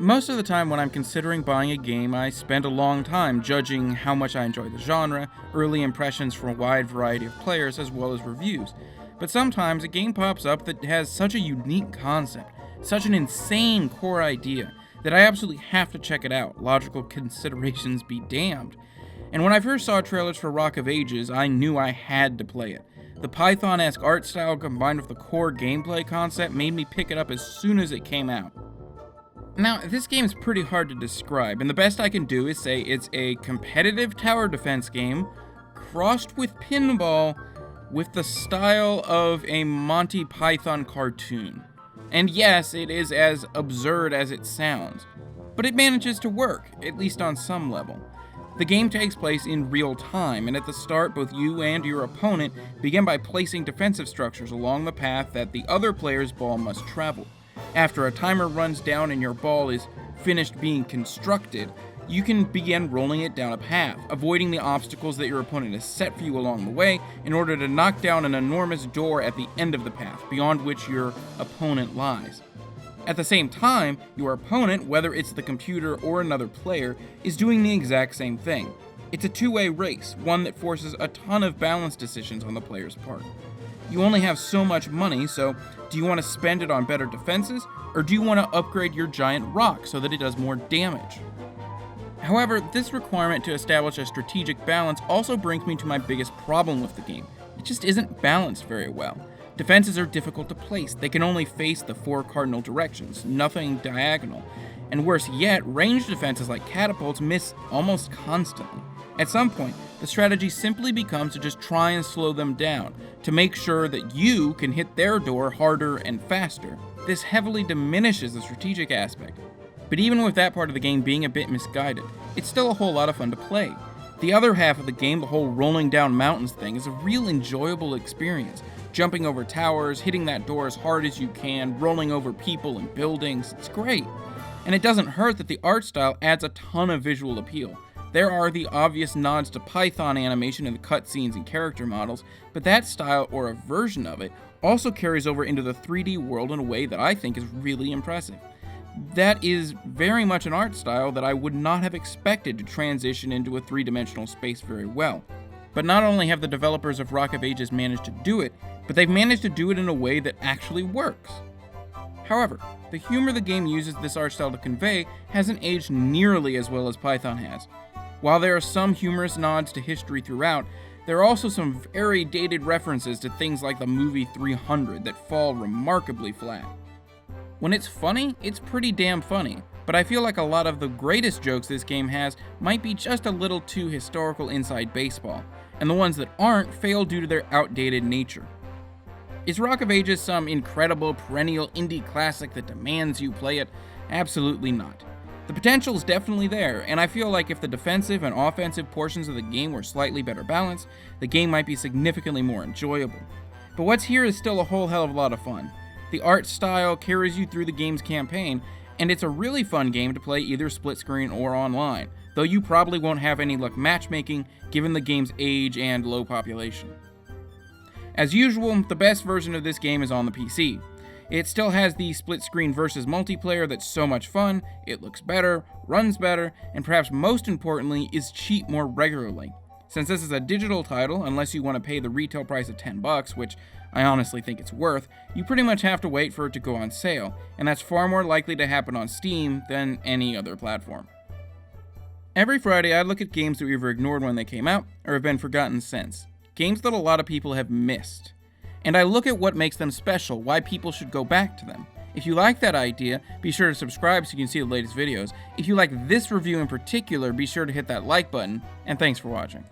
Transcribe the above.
Most of the time when I'm considering buying a game, I spend a long time judging how much I enjoy the genre, early impressions from a wide variety of players, as well as reviews. But sometimes a game pops up that has such a unique concept, such an insane core idea, that I absolutely have to check it out, logical considerations be damned. And when I first saw trailers for Rock of Ages, I knew I had to play it. The Python-esque art style combined with the core gameplay concept made me pick it up as soon as it came out. Now, this game is pretty hard to describe, and the best I can do is say it's a competitive tower defense game crossed with pinball with the style of a Monty Python cartoon. And yes, it is as absurd as it sounds, but it manages to work, at least on some level. The game takes place in real time, and at the start, both you and your opponent begin by placing defensive structures along the path that the other player's ball must travel. After a timer runs down and your ball is finished being constructed, you can begin rolling it down a path, avoiding the obstacles that your opponent has set for you along the way in order to knock down an enormous door at the end of the path, beyond which your opponent lies. At the same time, your opponent, whether it's the computer or another player, is doing the exact same thing. It's a two-way race, one that forces a ton of balance decisions on the player's part. You only have so much money, so do you want to spend it on better defenses, or do you want to upgrade your giant rock so that it does more damage? However, this requirement to establish a strategic balance also brings me to my biggest problem with the game. It just isn't balanced very well. Defenses are difficult to place. They can only face the 4 cardinal directions, nothing diagonal. And worse yet, ranged defenses like catapults miss almost constantly. At some point, the strategy simply becomes to just try and slow them down, to make sure that you can hit their door harder and faster. This heavily diminishes the strategic aspect. But even with that part of the game being a bit misguided, it's still a whole lot of fun to play. The other half of the game, the whole rolling down mountains thing, is a real enjoyable experience. Jumping over towers, hitting that door as hard as you can, rolling over people and buildings, it's great. And it doesn't hurt that the art style adds a ton of visual appeal. There are the obvious nods to Python animation in the cutscenes and character models, but that style, or a version of it, also carries over into the 3D world in a way that I think is really impressive. That is very much an art style that I would not have expected to transition into a 3-dimensional space very well. But not only have the developers of Rock of Ages managed to do it, but they've managed to do it in a way that actually works. However, the humor the game uses this art style to convey hasn't aged nearly as well as Python has. While there are some humorous nods to history throughout, there are also some very dated references to things like the movie 300 that fall remarkably flat. When it's funny, it's pretty damn funny, but I feel like a lot of the greatest jokes this game has might be just a little too historical inside baseball, and the ones that aren't fail due to their outdated nature. Is Rock of Ages some incredible perennial indie classic that demands you play it? Absolutely not. The potential is definitely there, and I feel like if the defensive and offensive portions of the game were slightly better balanced, the game might be significantly more enjoyable. But what's here is still a whole hell of a lot of fun. The art style carries you through the game's campaign, and it's a really fun game to play either split screen or online, though you probably won't have any luck matchmaking given the game's age and low population. As usual, the best version of this game is on the PC. It still has the split screen versus multiplayer that's so much fun, it looks better, runs better, and perhaps most importantly is cheap more regularly. Since this is a digital title, unless you want to pay the retail price of $10, which I honestly think it's worth, you pretty much have to wait for it to go on sale, and that's far more likely to happen on Steam than any other platform. Every Friday I look at games that we either ignored when they came out, or have been forgotten since. Games that a lot of people have missed. And I look at what makes them special, why people should go back to them. If you like that idea, be sure to subscribe so you can see the latest videos. If you like this review in particular, be sure to hit that like button, and thanks for watching.